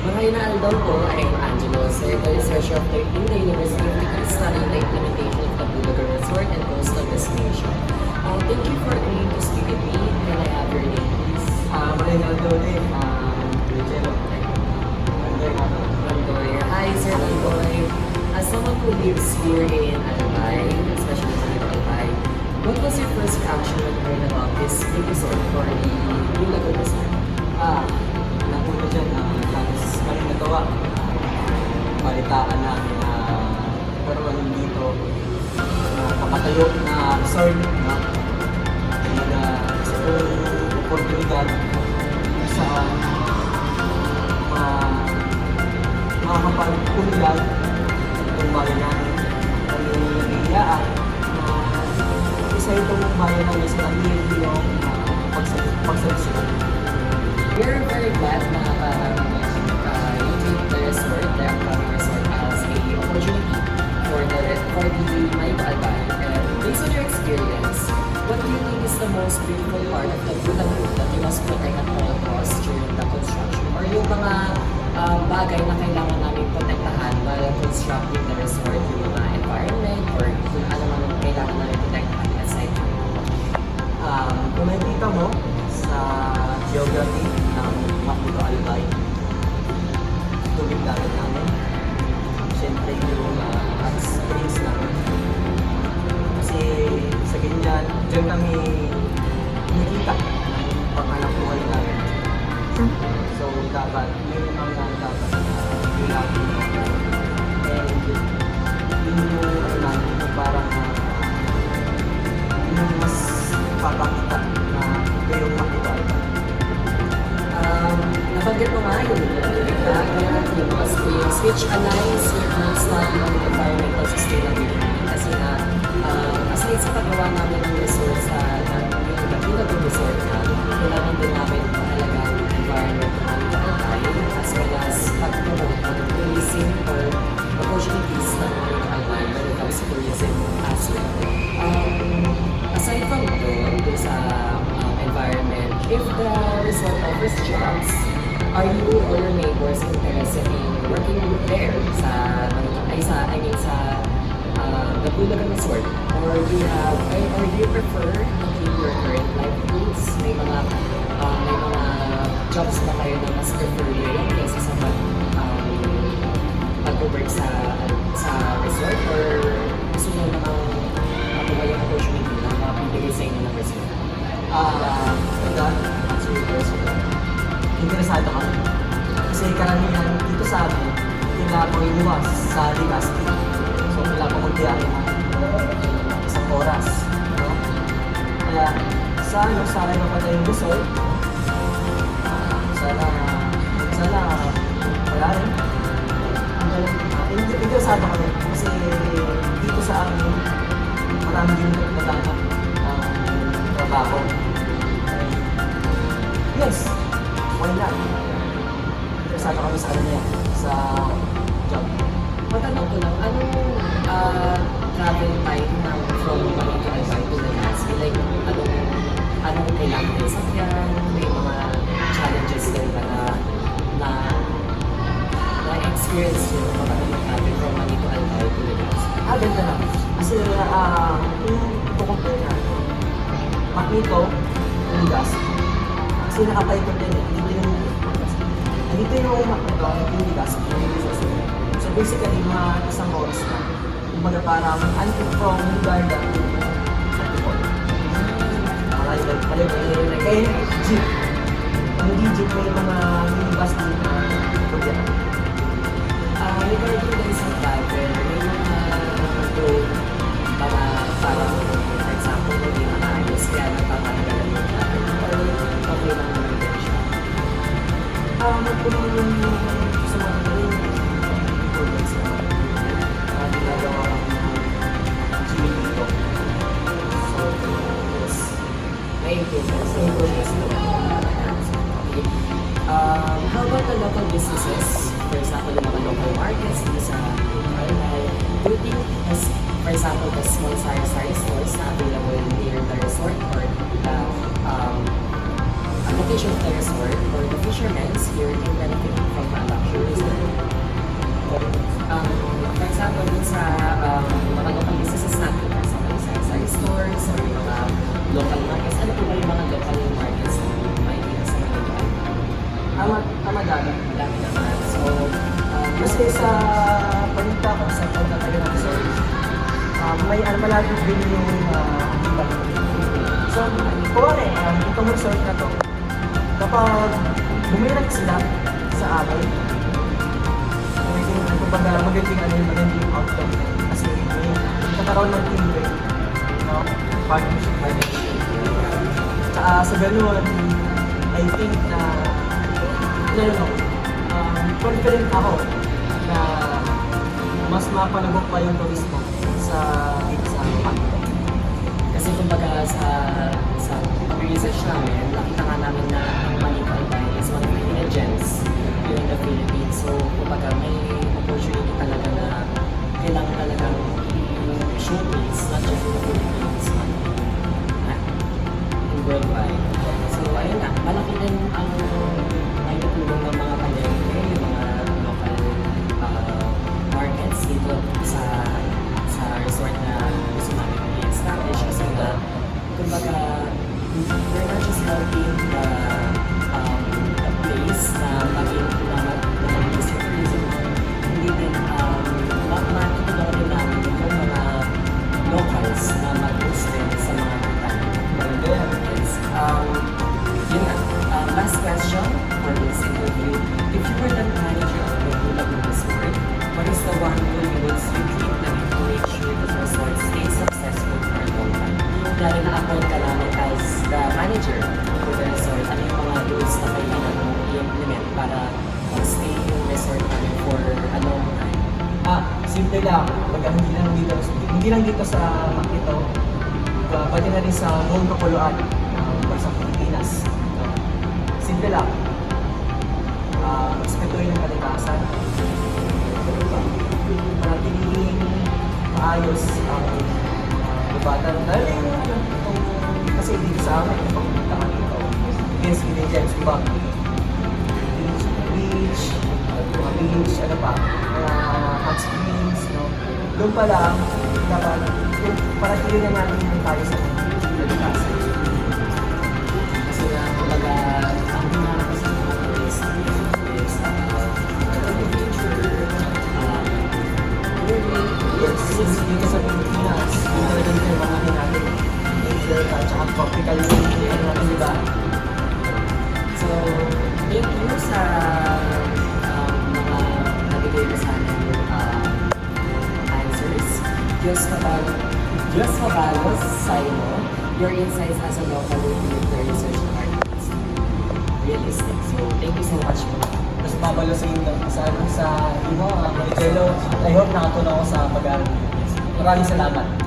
Mga inaaldaw ko, I am Angelo, Secretary Researcher of the University of Technical studying the implementation of the Bulacan Resort and Coastal Destination. Thank you for agreeing to speak with me. Can I have your name, please? Marinaldo ulit, Angelo. Landoy. Hi, Sir Landoy. As someone who lives here in Albay, especially in Albay, what was your first reaction when hearing about this big resort or the Bulacan Resort? Napunta dyan, tapos kami nagawa. Balitaan namin na karoon dito na papatayo na resort, no? Sa oportunidad sa makakapag-unlad itong bayan namin. Kami nag-iiyaan na isa itong bayan namin sa tabi-iyo pagsalisunod. We're very glad na you take the resort, the upcoming resort, as a opportunity for the Mayo Albay. And based on your experience, what do you think is the most beautiful part of the Bulacan that you must protect at all costs during the construction? Or yung mga bagay na kailangan namin protektahan while constructing the resort, yung mga environment, or kung ano man ang kailangan namin protektahan aside from Kung nakikita mo sa geography ng Maputo Albay, tubig dagat namin, siyempre yung hot springs namin. Kasi sa ganyan, dyan kami nakikita ng panghanap buhay namin. So dapat, may mga dapat ilapin mo. And yun yung ano namin, yung parang yung mas papakita na ito yung Maputo Albay. Nabanggit mo nga yung yung mga skills which aligns with the study on environmental sustainability kasi na aside sa paggawa namin ng resort sa Bulacan Resort na kailangan din namin mahalaga ang environment ng Albay as well as pag-promote ng tourism or opportunities ng Albay when it comes to tourism as well. Aside from doon sa environment, if the resort offers jobs, are you or your neighbors interested in working there sa the Bulacan Resort? Or do you prefer to keep your current livelihoods? May mga jobs ba kayo na mas prefer nyo kaysa sa pag-work sa resort, or gusto nyo namang makuha yung opportunity na mapipigay sa inyo ng resort? Answer your question. Interesado kami. Kasi karamihan dito sa amin, kailangan ko iluwas sa Legazpi. So, kailangan ko magbiyahe ng isang oras. No? Kaya, sa akin pa tayong resort, sana wala rin. Interesado kami. Kasi dito sa amin, marami din nagtatanap ng trabaho. Yes, why not? Interesado kami sa ano niya, sa job. Matanong ko lang, anong travel time ng from Manila to Albay to Legazpi? Like, anong kailangan din sakyan? May mga challenges din ba na experience nyo kapag mag-travel from Manila to Albay to Legazpi? Ganda na. Kasi kung ito-compare na, Magneto, Legazpi. Kasi nakapaikot din eh. Dito yung Magneto, yung Legazpi. So basically, mga isang oras na. Kumbaga parang from Lugarda to Antipolo. Kaya jeep. Ang jeep may mga minibus din na pagyan. Regarding din sa travel, may mga road para for example, hindi maayos kaya nagpapagalan yung travel or okay lang naman din siya. Magpunong yung sa mga projects na ginagawa ng GA dito. So, yes. May improvements. Okay. How about the local businesses? For example, yung mga local markets dito sa Albay. Do you think, for example, the small sari-sari stores na available near the resort or the location of the resort or the fishermen here can benefit from the luxury tungkol dun sa mga local businesses natin, for example, sa stores or yung mga local markets. Ano po ba yung mga local markets na may dito sa Manila? Tama dami. Madami naman. So, Kasi sa paninta ko, sa pagkatayo ng resort, may malaking din yung iba. So, kuwari, itong resort na to, kapag bumilag sila sa amin, magandang outcome. Kasi may kakaroon ng teamwork, no? Partnership. Tsaka sa ganun, I think na, confident ako na mas mapalagok pa yung turismo sa Pangito. kasi kumbaga sa pag-research namin, nakita nga namin na ang Manila Albay is one of the hidden gems here in the Philippines. So, kumbaga may opportunity talaga na kailangan talagang i-showcase, not just in the Philippines, but worldwide. So, ayun na, malaki din ang may natulong ng mga palengke, yung mga local markets dito sa resort na gusto namin i-establish kasi nga, kumbaga, we're not just helping the place na maging mag-visit tourism, hindi din matutulungan din namin yung mga locals na mag-spend sa mga yes. Yun nga. Last question for this interview. If you were the manager of the Blue Lagoon Resort, what is the one rule you would strictly implement to make sure the resort stays successful for a long time? Dahil na-appoint ka namin as the manager for the resort, ano yung mga rules na kailangan mo i-implement para mag-stay yung resort namin for a long time? Simple lang. Hindi lang dito sa Makito, pati na rin sa buong Kapuluan, sa Pilipinas. Simple lang. Respetuhin ang kalikasan. Manatiling maayos ang lubatan. Dahil kasi dito sa amin, kapag pumunta ka dito, yes, hidden gems, diba? Beach, mga beach, ano pa, mga hot springs, no? Doon pa lang, dapat, para clear na natin yung tayo sa kalikasan. Kasi nga, kumbaga, ang hinahanap ko sa mga tourist is the future, Yes, dito sa Pilipinas, yung talagang yung mga natin, nature at saka tropical yung ano natin, diba? So, thank you sa mga nabigay mo sa amin answers. Diyos Mabalos, Saimo, your insights as a local recruiter, research artist, realistic. So, thank you so much po. Mas babalo sa inyo, sa imo, Maricelo. I hope nakatulong ako sa pag-aaral. Maraming salamat.